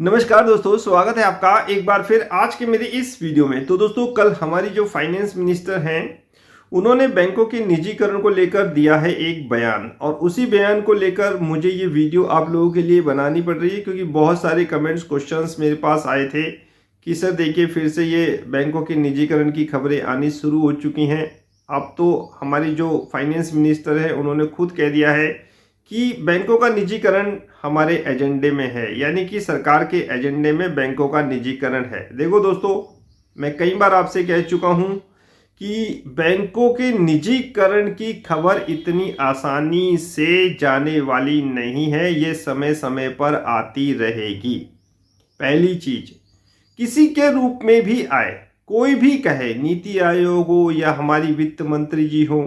नमस्कार दोस्तों, स्वागत है आपका एक बार फिर आज के मेरे इस वीडियो में। तो दोस्तों, कल हमारी जो फाइनेंस मिनिस्टर हैं उन्होंने बैंकों के निजीकरण को लेकर दिया है एक बयान, और उसी बयान को लेकर मुझे ये वीडियो आप लोगों के लिए बनानी पड़ रही है क्योंकि बहुत सारे कमेंट्स क्वेश्चंस मेरे पास आए थे कि सर देखिए फिर से ये बैंकों के निजीकरण की खबरें आनी शुरू हो चुकी हैं। अब तो हमारी जो फाइनेंस मिनिस्टर है उन्होंने खुद कह दिया है कि बैंकों का निजीकरण हमारे एजेंडे में है, यानी कि सरकार के एजेंडे में बैंकों का निजीकरण है। देखो दोस्तों, मैं कई बार आपसे कह चुका हूं कि बैंकों के निजीकरण की खबर इतनी आसानी से जाने वाली नहीं है, ये समय समय पर आती रहेगी। पहली चीज, किसी के रूप में भी आए, कोई भी कहे, नीति आयोग हो या हमारी वित्त मंत्री जी हो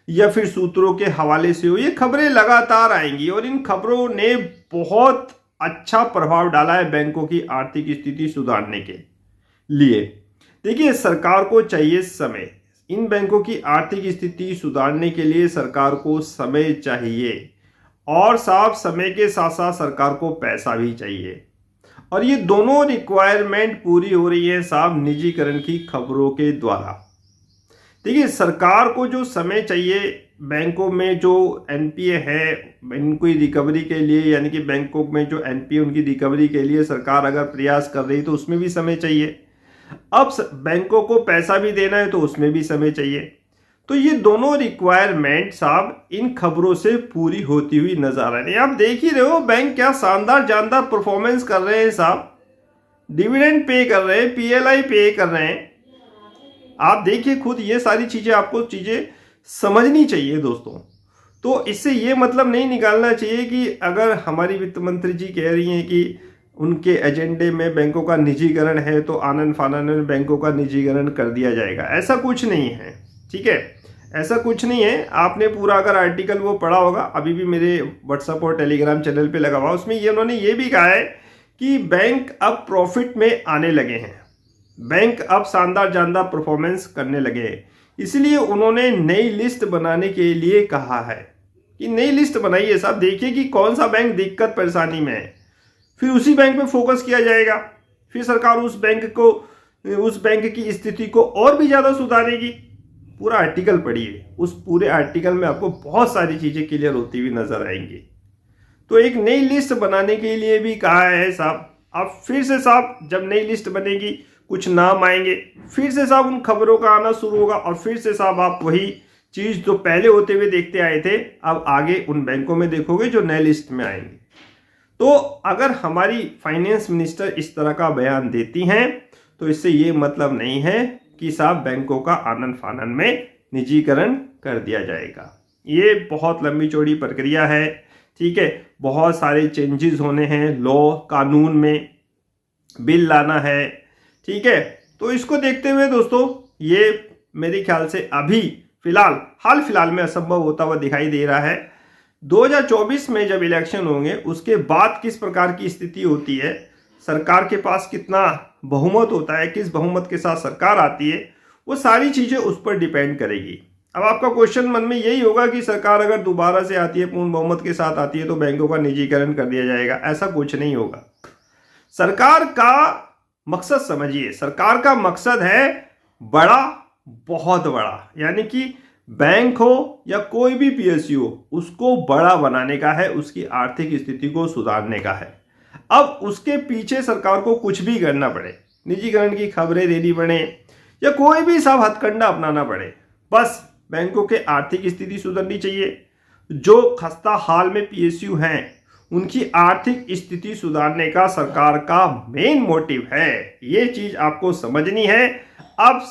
या फिर सूत्रों के हवाले से हो, ये खबरें लगातार आएंगी और इन खबरों ने बहुत अच्छा प्रभाव डाला है बैंकों की आर्थिक स्थिति सुधारने के लिए। देखिए, सरकार को चाहिए समय। इन बैंकों की आर्थिक स्थिति सुधारने के लिए सरकार को समय चाहिए और साफ समय के साथ साथ सरकार को पैसा भी चाहिए, और ये दोनों रिक्वायरमेंट पूरी हो रही है साहब निजीकरण की खबरों के द्वारा। देखिए, सरकार को जो समय चाहिए, बैंकों में जो एनपीए है इनकी रिकवरी के लिए, यानी कि बैंकों में जो एनपीए उनकी रिकवरी के लिए सरकार अगर प्रयास कर रही तो उसमें भी समय चाहिए। अब बैंकों को पैसा भी देना है तो उसमें भी समय चाहिए। तो ये दोनों रिक्वायरमेंट साहब इन खबरों से पूरी होती हुई नजर आ रही है। आप देख ही रहे हो बैंक क्या शानदार जानदार परफॉर्मेंस कर रहे हैं साहब, डिविडेंड पे कर रहे हैं, पीएलआई पे कर रहे हैं। आप देखिए खुद, ये सारी चीजें आपको चीजें समझनी चाहिए दोस्तों। तो इससे ये मतलब नहीं निकालना चाहिए कि अगर हमारी वित्त मंत्री जी कह रही हैं कि उनके एजेंडे में बैंकों का निजीकरण है तो आनन फानन में बैंकों का निजीकरण कर दिया जाएगा। ऐसा कुछ नहीं है, ठीक है, ऐसा कुछ नहीं है। आपने पूरा अगर आर्टिकल वो पढ़ा होगा, अभी भी मेरे व्हाट्सएप और टेलीग्राम चैनल पे लगा हुआ, उसमें ये उन्होंने ये भी कहा है कि बैंक अब प्रॉफिट में आने लगे हैं, बैंक अब शानदार जानदार परफॉर्मेंस करने लगे हैं। इसलिए उन्होंने नई लिस्ट बनाने के लिए कहा है कि नई लिस्ट बनाइए साहब, देखिए कि कौन सा बैंक दिक्कत परेशानी में है, फिर उसी बैंक पे फोकस किया जाएगा। फिर सरकार उस बैंक की स्थिति को और भी ज्यादा सुधारेगी। पूरा आर्टिकल पढ़िए, उस पूरे आर्टिकल में आपको बहुत सारी चीजें क्लियर होती हुई नजर आएंगी। तो एक नई लिस्ट बनाने के लिए भी कहा है साहब। अब फिर से साहब जब नई लिस्ट बनेगी कुछ नाम आएंगे, फिर से साहब उन खबरों का आना शुरू होगा, और फिर से साहब आप वही चीज जो पहले होते हुए देखते आए थे अब आगे उन बैंकों में देखोगे जो नए लिस्ट में आएंगे। तो अगर हमारी फाइनेंस मिनिस्टर इस तरह का बयान देती हैं तो इससे ये मतलब नहीं है कि साहब बैंकों का आनन फानन में निजीकरण कर दिया जाएगा। ये बहुत लंबी चौड़ी प्रक्रिया है, ठीक है, बहुत सारे चेंजेस होने हैं, लॉ कानून में बिल लाना है, ठीक है। तो इसको देखते हुए दोस्तों ये मेरे ख्याल से अभी हाल फिलहाल में असंभव होता हुआ दिखाई दे रहा है। 2024 में जब इलेक्शन होंगे उसके बाद किस प्रकार की स्थिति होती है, सरकार के पास कितना बहुमत होता है, किस बहुमत के साथ सरकार आती है, वो सारी चीजें उस पर डिपेंड करेगी। अब आपका क्वेश्चन मन में यही होगा कि सरकार अगर दोबारा से आती है, पूर्ण बहुमत के साथ आती है, तो बैंकों का निजीकरण कर दिया जाएगा। ऐसा कुछ नहीं होगा। सरकार का मकसद समझिए, सरकार का मकसद है बड़ा, बहुत बड़ा, यानी कि बैंक हो या कोई भी पीएसयू हो उसको बड़ा बनाने का है, उसकी आर्थिक स्थिति को सुधारने का है। अब उसके पीछे सरकार को कुछ भी करना पड़े, निजीकरण की खबरें देनी पड़े या कोई भी सब हथकंडा अपनाना पड़े, बस बैंकों के आर्थिक स्थिति सुधरनी चाहिए। जो खस्ता हाल में पीएसयू हैं उनकी आर्थिक स्थिति सुधारने का सरकार का मेन मोटिव है। ये चीज आपको समझनी है। अब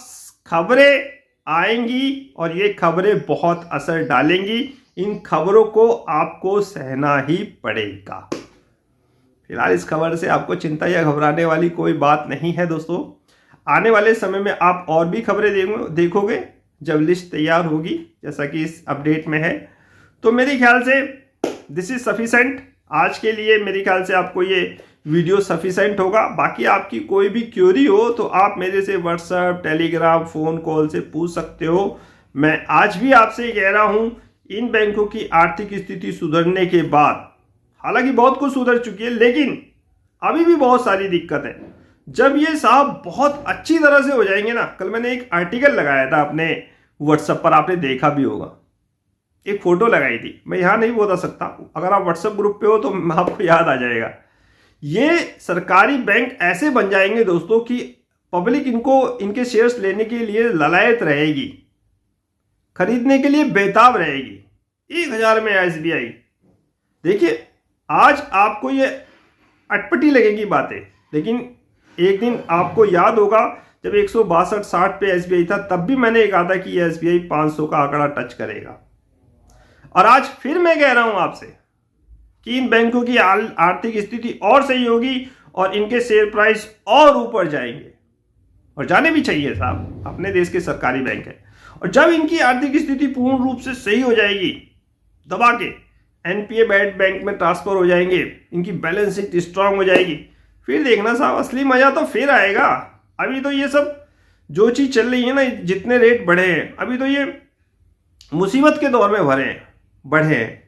खबरें आएंगी और ये खबरें बहुत असर डालेंगी, इन खबरों को आपको सहना ही पड़ेगा। फिलहाल इस खबर से आपको चिंता या घबराने वाली कोई बात नहीं है दोस्तों। आने वाले समय में आप और भी खबरें देखोगे जब लिस्ट तैयार होगी, जैसा कि इस अपडेट में है। तो मेरे ख्याल से दिस इज सफिशेंट। आज के लिए मेरे ख्याल से आपको ये वीडियो सफिशेंट होगा। बाकी आपकी कोई भी क्वेरी हो तो आप मेरे से व्हाट्सएप, टेलीग्राम, फोन कॉल से पूछ सकते हो। मैं आज भी आपसे कह रहा हूं, इन बैंकों की आर्थिक स्थिति सुधरने के बाद, हालांकि बहुत कुछ सुधर चुकी है, लेकिन अभी भी बहुत सारी दिक्कत है। जब ये साहब बहुत अच्छी तरह से हो जाएंगे ना, कल मैंने एक आर्टिकल लगाया था अपने व्हाट्सएप पर, आपने देखा भी होगा, एक फोटो लगाई थी, मैं यहाँ नहीं बता सकता, अगर आप व्हाट्सएप ग्रुप पे हो तो आपको याद आ जाएगा। ये सरकारी बैंक ऐसे बन जाएंगे दोस्तों कि पब्लिक इनके शेयर्स लेने के लिए ललायत रहेगी, खरीदने के लिए बेताब रहेगी। 1000 में SBI, देखिए आज आपको ये अटपटी लगेगी बातें, लेकिन एक दिन आपको याद होगा जब 162-60 पे SBI था, तब भी मैंने कहा था कि ये SBI 500 का आंकड़ा टच करेगा। और आज फिर मैं कह रहा हूं आपसे कि इन बैंकों की आर्थिक स्थिति और सही होगी और इनके शेयर प्राइस और ऊपर जाएंगे, और जाने भी चाहिए साहब, अपने देश के सरकारी बैंक है। और जब इनकी आर्थिक स्थिति पूर्ण रूप से सही हो जाएगी, दबा के NPA बैड बैंक में ट्रांसफर हो जाएंगे, इनकी बैलेंस शीट स्ट्रांग हो जाएगी, फिर देखना साहब असली मजा तो फिर आएगा। अभी तो ये सब जो चीज चल रही है ना, जितने रेट बढ़े हैं, अभी तो ये मुसीबत के दौर में बढ़े हैं।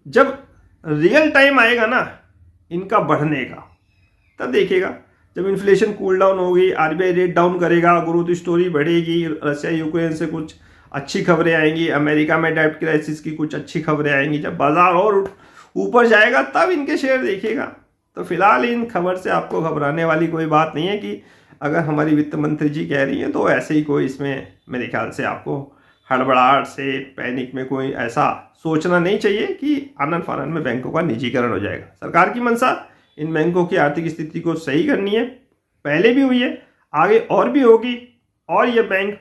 जब रियल टाइम आएगा ना इनका बढ़ने का, तब देखिएगा, जब इन्फ्लेशन कूल डाउन होगी, RBI रेट डाउन करेगा, ग्रोथ स्टोरी बढ़ेगी, रशिया यूक्रेन से कुछ अच्छी खबरें आएंगी, अमेरिका में डेब्ट क्राइसिस की कुछ अच्छी खबरें आएंगी, जब बाजार और ऊपर जाएगा तब इनके शेयर देखिएगा। तो फिलहाल इन खबर से आपको घबराने वाली कोई बात नहीं है कि अगर हमारी वित्त मंत्री जी कह रही हैं तो ऐसे ही कोई इसमें मेरे ख्याल से आपको हड़बड़ाहट से, पैनिक में कोई ऐसा सोचना नहीं चाहिए कि आनन फानन में बैंकों का निजीकरण हो जाएगा। सरकार की मंशा इन बैंकों की आर्थिक स्थिति को सही करनी है, पहले भी हुई है, आगे और भी होगी, और ये बैंक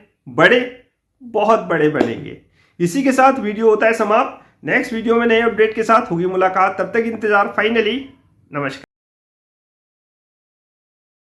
बहुत बड़े बनेंगे। इसी के साथ वीडियो होता है समाप्त। नेक्स्ट वीडियो में नए अपडेट के साथ होगी मुलाकात, तब तक इंतजार। फाइनली नमस्कार।